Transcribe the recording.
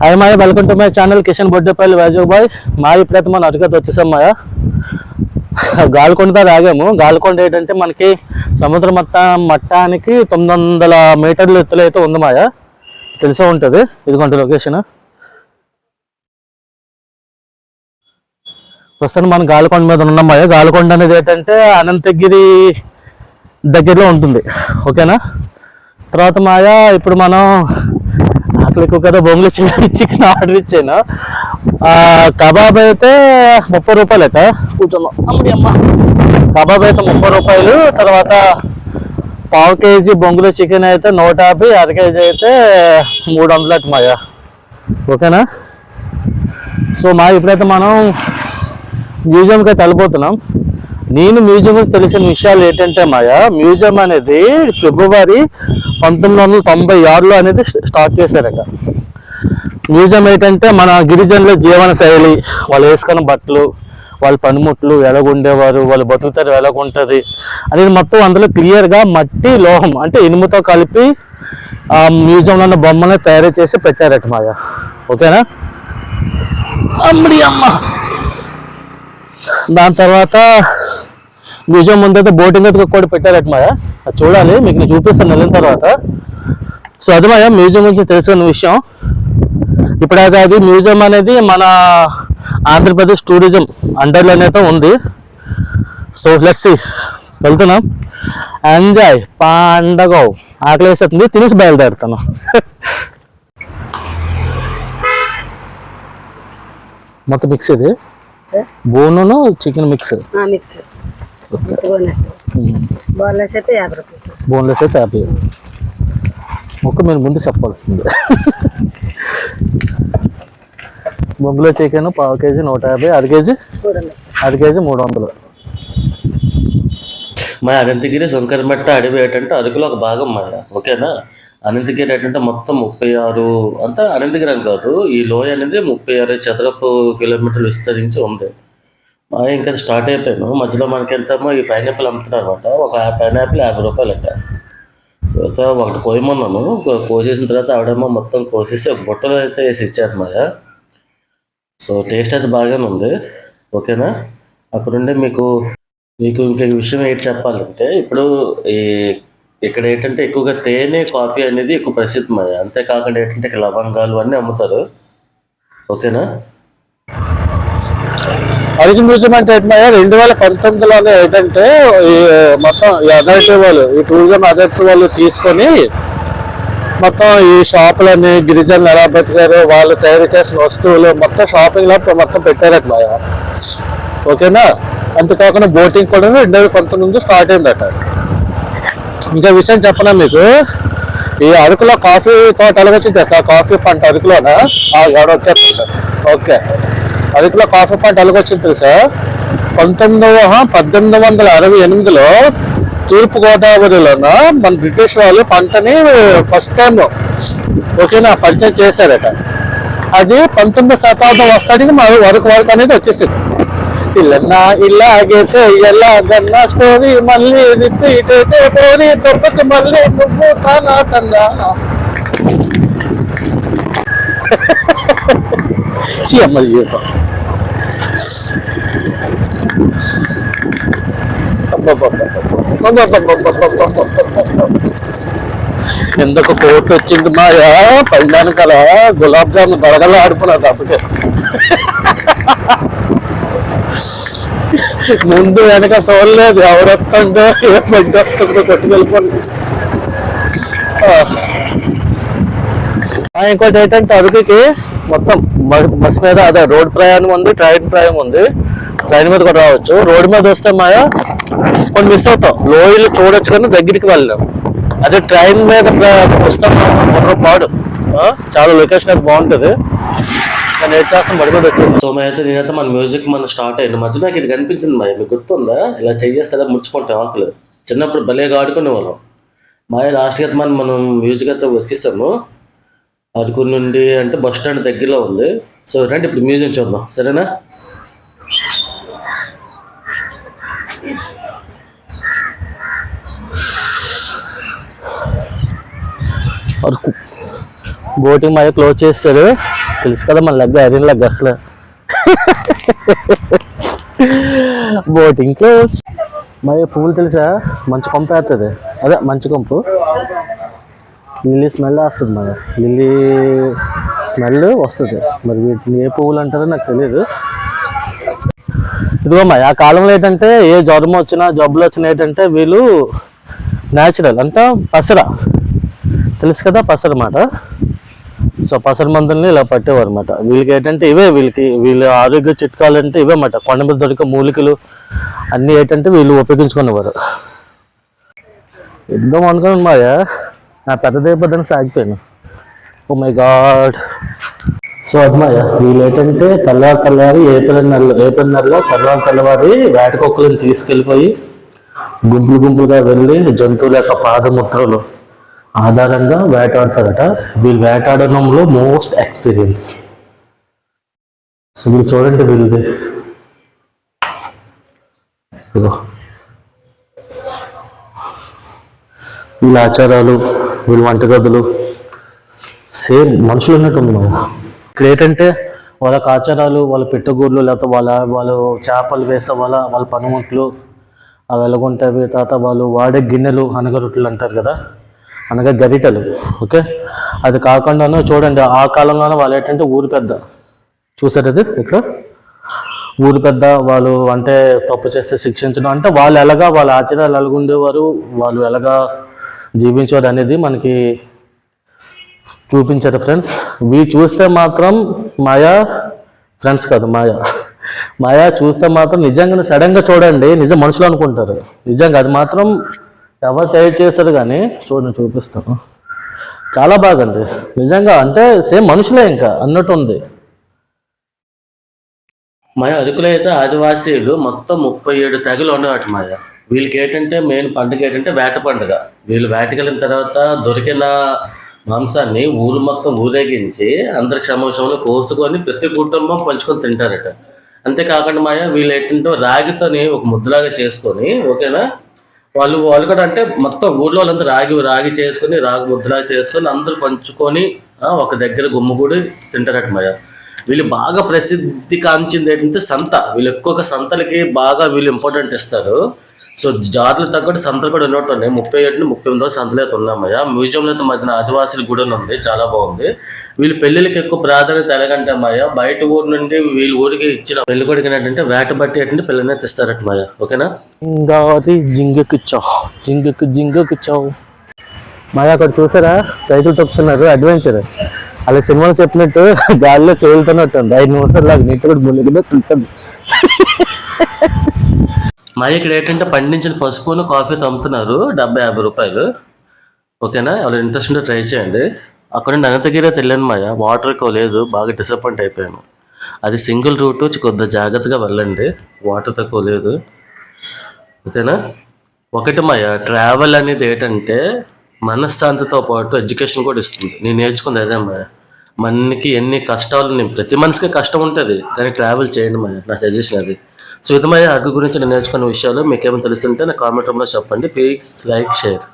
Hi Maya, welcome to my channel Kishan Boddepalli Vizag boy. ఇప్పుడైతే మనం అటుకైతే వచ్చేసాం మాయ. గాల్కొండ ఆగాము. గాల్కొండ ఏంటంటే మనకి సముద్ర మట్టానికి 900 మీటర్ల ఎత్తులో అయితే ఉంది మాయ, తెలిసే ఉంటుంది. ఇదిగోండి లొకేషన్. ప్రస్తుతం మనం గాల్కొండ మీద ఉన్నాం మాయ. గాల్కొండ అనేది ఏంటంటే అనంతగిరి దగ్గరలో ఉంటుంది, ఓకేనా. తర్వాత మాయ ఇప్పుడు మనం ఎక్కువ కదా బొంగులు చికెన్ ఆర్డర్ ఇచ్చాను. కబాబ్ అయితే 30 రూపాయలట. కూర్చున్నాం అమ్మడి అమ్మ. కబాబ్ అయితే 30 రూపాయలు. తర్వాత పావు కేజీ బొంగులు చికెన్ అయితే 150, అర కేజీ అయితే 300 మాయా, ఓకేనా. సో ఇప్పుడైతే మనం మ్యూజియంకి అయితే వెళ్ళిపోతున్నాం. నేను మ్యూజియం తెలిసిన విషయాలు ఏంటంటే మాయా, మ్యూజియం అనేది ఫిబ్రవరి 1996లో అనేది స్టార్ట్ చేశారట. మ్యూజియం ఏంటంటే మన గిరిజనుల జీవన శైలి, వాళ్ళు వేసుకున్న బట్టలు, వాళ్ళ పనిముట్లు, ఎలాగుండేవారు, వాళ్ళు బతుకుతారు ఎలాగుంటుంది అనేది మొత్తం అందులో క్లియర్గా మట్టి లోహం అంటే ఇనుముతో కలిపి ఆ మ్యూజియంలో ఉన్న బొమ్మను తయారు చేసి పెట్టారట మాయా, ఓకేనా. అమ్మడి అమ్మ. దాని తర్వాత మ్యూజియం ముందైతే బోటింగ్ అయితే కూడా పెట్టారట మాయా, అది చూడాలి, మీకు నేను చూపిస్తాను వెళ్ళిన తర్వాత. సో అది మాయా మ్యూజియం గురించి తెలుసుకున్న విషయం. ఇప్పుడైతే అది మ్యూజియం అనేది మన ఆంధ్రప్రదేశ్ టూరిజం అండర్లోనైతే ఉంది. సో లెట్స్ వెళ్తున్నాం. ఎంజాయ్ పండగ. ఆకలి వేసేస్తుంది, తినేసి బయలుదేరుతాను. మొత్తం మిక్స్ ఇది బోను చికెన్ మిక్స్. బోన్లెస్ అయితే 50. మొక్క మీరు ముందు చెప్పాల్సింది. బొంగులో చికెన్ పావు కేజీ 150, అర కేజీ 300. మా అనంతగిరి శంకరమట్ట అడవి ఏంటంటే అరకులో ఒక భాగం మాయ, ఓకేనా. అనంతగిరి ఏంటంటే మొత్తం 36 అంతా అనంతగిరి అని కాదు, ఈ లోయ అనేది 36 చదరపు కిలోమీటర్లు విస్తరించి ఉంది. ఇంకా స్టార్ట్ అయిపోయాను. మధ్యలో మనకి ఎంతమో ఈ పైనాపిల్ అమ్ముతున్నారు అనమాట. ఒక పైనాపిల్ 50 రూపాయలట. సో ఒకటి కోయమన్నాను. కోసేసిన తర్వాత ఆవిడేమో మొత్తం కోసేసి ఒక బుట్టలో అయితే వేసి ఇచ్చారు మాయ. సో టేస్ట్ అయితే బాగానే ఉంది, ఓకేనా. అక్కడుండే మీకు ఇంకొక విషయం ఏంటి చెప్పాలంటే, ఇప్పుడు ఇక్కడ ఏంటంటే ఎక్కువగా తేనె, కాఫీ అనేది ఎక్కువ ప్రసిద్ధి మాయ. అంతేకాకుండా ఏంటంటే ఇక్కడ లవంగాలు అన్నీ అమ్ముతారు, ఓకేనా. అరకు మ్యూజియం అంటే ఏంటంటే 2019లోనే ఏంటంటే మొత్తం ఈ అథారిటీ వాళ్ళు, ఈ టూరిజం అథారిటీ వాళ్ళు తీసుకొని మొత్తం ఈ షాపులని గిరిజనులు ఎలా బతికారు, వాళ్ళు తయారు చేసిన వస్తువులు మొత్తం షాపింగ్ లో మొత్తం పెట్టారట, ఓకేనా. అంతేకాకుండా బోటింగ్ కూడా 2019 స్టార్ట్ అయిందట. ఇంకా విషయం చెప్పనా మీకు, ఈ అరకులో కాఫీ తోట ఎలాగొచ్చింది తెలుసా? కాఫీ పంట అరకులోనా వచ్చేస్తుంటారు, ఓకే. అరకులో కాఫీ పంట ఎలాగొచ్చింది తెలుసా? 1868లో తూర్పుగోదావరిలోన మన బ్రిటిష్ వాళ్ళు పంటని ఫస్ట్ టైం, ఓకేనా, పరిచయం చేశారట. అది 19వ శతాబ్దం వస్తానికి వరకు అనేది వచ్చేసింది. ఇల్లన్నా ఇలాగైతే ఎలాగన్నా స్టోరీ మళ్ళీ రిపీట్ అయితే స్టోరీ దొరకక మళ్ళీ నువ్వు తానా అమ్మ జీవితం. ఎందుకు కోర్టు వచ్చింది మాయా, పైదానికల గులాబ్ జామున్ గడగలా ఆడుకున్నా తప్పకే. ముందు వెనక చూడలేదు, ఎవరొస్తుందో ఏ బండి వస్తుందో కొట్టుకెళ్ళిపోండి. ఇంకోటి ఏంటంటే అరకుకి మొత్తం బస్ మీద అదే రోడ్ ప్రయాణం ఉంది, ట్రైన్ ప్రయాణం ఉంది. ట్రైన్ మీద కూడా రావచ్చు. రోడ్డు మీద వస్తే మాయా కొన్ని మిస్ అవుతాం, లోయలు చూడొచ్చు కానీ దగ్గరికి వెళ్ళాం. అదే ట్రైన్ మీద వస్తాం పాడు, చాలా లొకేషన్ అయితే బాగుంటుంది. నేను చేస్తాను బడి మీద వచ్చింది. సో అయితే నేనైతే మన మ్యూజిక్ స్టార్ట్ అయింది. మధ్య నాకు ఇది కనిపించింది మాయ, మీకు గుర్తుందా? ఇలా చేస్తారా ముడిచిపోతాం ఆకులు. చిన్నప్పుడు భలేగా ఆడుకునే వాళ్ళం మాయ. లాస్ట్కి అయితే మనం మ్యూజిక్ అయితే వచ్చేసాము. అరకు నుండి అంటే బస్ స్టాండ్ దగ్గరలో ఉంది. సో రండి ఇప్పుడు మ్యూజియం చూద్దాం, సరేనా. అరకు బోటింగ్ మాయ క్లోజ్ చేస్తారు. తెలుసు కదా మన లెగ్ ఐరన్ లెగ్ అసలు. Boating close. మాయ పువ్వులు తెలుసా, మంచి కొంపు వేస్తుంది. అదే మంచి కొంపు. లిల్లీ స్మెల్ వస్తుంది మాయ, లిల్లీ స్మెల్ వస్తుంది. మరి వీటిని ఏ పువ్వులు అంటారో నాకు తెలియదు. ఇదిగో మాయ ఆ కాలంలో ఏంటంటే ఏ జ్వరం వచ్చినా జబ్బులు వచ్చినా ఏంటంటే వీళ్ళు న్యాచురల్ అంతా పసర తెలుసు కదా, పసర మాట. సో పసర మందుల్ని ఇలా పట్టేవారు అనమాట. వీళ్ళకి ఏంటంటే ఇవే, వీళ్ళ ఆరోగ్య చిట్కాలు అంటే ఇవే అన్నమాట. కొండ మీద దొరికే మూలికలు అన్నీ ఏంటంటే వీళ్ళు ఉపయోగించుకునేవారు. ఎంతో అనుకున్నాను మాయ, నా పెద్దదైపోద్దని సాగిపోయాను. Oh my god. సో అది మాయ, వీళ్ళు ఏంటంటే తెల్లవారి ఏప్రిల్ నెలలో తెల్లవారి వేటకొక్కలను తీసుకెళ్ళిపోయి గుంపులుగా వెళ్ళి జంతువుల యొక్క పాదముద్రలు ఆధారంగా వేటాడతారట. వీళ్ళు వేటాడడంలో మోస్ట్ ఎక్స్పీరియన్స్. సో మీరు చూడండి వీళ్ళది వీళ్ళ ఆచారాలు, వీళ్ళ వంటగదులు సేమ్ మనుషులు ఉన్నట్టు ఉంది మనం. ఇక్కడ ఏంటంటే వాళ్ళకి ఆచారాలు, వాళ్ళ పెట్టగూర్లు, లేకపోతే వాళ్ళు చేపలు వేసే వాళ్ళ పనిముట్లు అవి ఎలాగుంటాయి. తర్వాత వాళ్ళు వాడే గిన్నెలు అనగరొట్టెలు అంటారు కదా, అనగా గరిటెలు. ఓకే, అది కాకుండా చూడండి ఆ కాలంలోనే వాళ్ళు ఏంటంటే ఊరు పెద్ద చూసారు. అది ఇక్కడ ఊరు పెద్ద వాళ్ళు అంటే తప్పు చేస్తే శిక్షించడం, అంటే వాళ్ళు ఎలాగా వాళ్ళ ఆచారాలు ఎలాగుండేవారు, వాళ్ళు ఎలాగా జీవించేవారు అనేది మనకి చూపించారు ఫ్రెండ్స్. చూస్తే మాత్రం మాయా ఫ్రెండ్స్ కాదు, మాయా చూస్తే మాత్రం నిజంగా సడన్గా చూడండి నిజం మనుషులు అనుకుంటారు. నిజంగా అది మాత్రం ఎవరు తయారు చేస్తారు కానీ చూడండి చూపిస్తాను. చాలా బాగుంది నిజంగా, అంటే సేమ్ మనుషులే ఇంకా అన్నట్టు ఉంది. మాయా అరకులో అయితే ఆదివాసీలు మొత్తం 37 తెగలు ఉండేవాటి మాయా. వీళ్ళకి ఏంటంటే మెయిన్ పండుగ ఏంటంటే వేట పండుగ. వీళ్ళు వేటకెళ్ళిన తర్వాత దొరికిన మాంసాన్ని ఊరు మొత్తం ఊరేగించి అందరి సమక్షంలో కోసుకొని ప్రతి కుటుంబం పంచుకొని తింటారట. అంతేకాకుండా మాయ వీళ్ళు ఏంటంటే రాగితోని ఒక ముద్దలాగా చేసుకొని, ఓకేనా, వాళ్ళు కూడా అంటే మొత్తం ఊళ్ళో వాళ్ళంతా రాగి చేసుకొని రాగి ముద్దలాగా చేసుకొని అందరూ పంచుకొని ఒక దగ్గర గుమ్మగూడి తింటారట మాయ. వీళ్ళు బాగా ప్రసిద్ధి కాంచింది ఏంటంటే సంత. వీళ్ళు ఎక్కువగా సంతలకి బాగా వీళ్ళు ఇంపార్టెంట్ ఇస్తారు. సో జాతులు తగ్గట్టు సంతలు కూడా ఉన్నట్టు ఉన్నాయి. 37-38 సంతలు అయితే ఉన్నామయ్యా. మ్యూజియంలో అయితే మధ్యన ఆదివాసుల గుడి ఉంది, చాలా బాగుంది. వీళ్ళు పెళ్లిళ్ళకి ఎక్కువ ప్రాధాన్యత ఎలాగంటే మాయ బయట ఊరు నుండి వీళ్ళ ఊరికి ఇచ్చిన పెళ్లి కొడుకు ఏంటంటే వేట బట్టి ఏంటంటే పిల్లల్ని తెస్తారట మాయ. ఓకేనా, జింగకు మాయ అక్కడ చూసారా సైకిల్ తొక్కుతున్నారు, అడ్వెంచర్. అలా సినిమాలో చెప్పినట్టు గాలిలో తేలుతున్నట్టు ఉంది. 5 నిమిషాలు లాగా నీటి కూడా మునిగినట్టు ఉంటుంది. మా ఇక్కడ ఏంటంటే పండించిన పసుపును కాఫీ అమ్ముతున్నారు 70-50 రూపాయలు. ఓకేనా, ఎవరు ఇంట్రెస్ట్ ఉంటే ట్రై చేయండి. అక్కడ నుండి అనంతగిరి వెళ్ళాను మాయ, వాటర్ ఎక్కువ లేదు, బాగా డిసప్పాయింట్ అయిపోయాను. అది సింగిల్ రూట్, కొద్దిగా జాగ్రత్తగా వెళ్ళండి, వాటర్ తక్కువ లేదు. ఓకేనా, ఒకటి మాయ ట్రావెల్ అనేది ఏంటంటే మనశ్శాంతితో పాటు ఎడ్యుకేషన్ కూడా ఇస్తుంది. నేను నేర్చుకుంది అదే మాయ. మనకి ఎన్ని కష్టాలు, ప్రతి మనిషికి కష్టం ఉంటుంది కానీ ట్రావెల్ చేయండి మాయ, నా సజెషన్ అది. సో ఇది మాయ అరకు గురించి నేను నేర్చుకున్న విషయాలు మీకు ఏమైనా తెలుస్తుంటే నా కామెంట్ రూమ్లో చెప్పండి. Please like, share.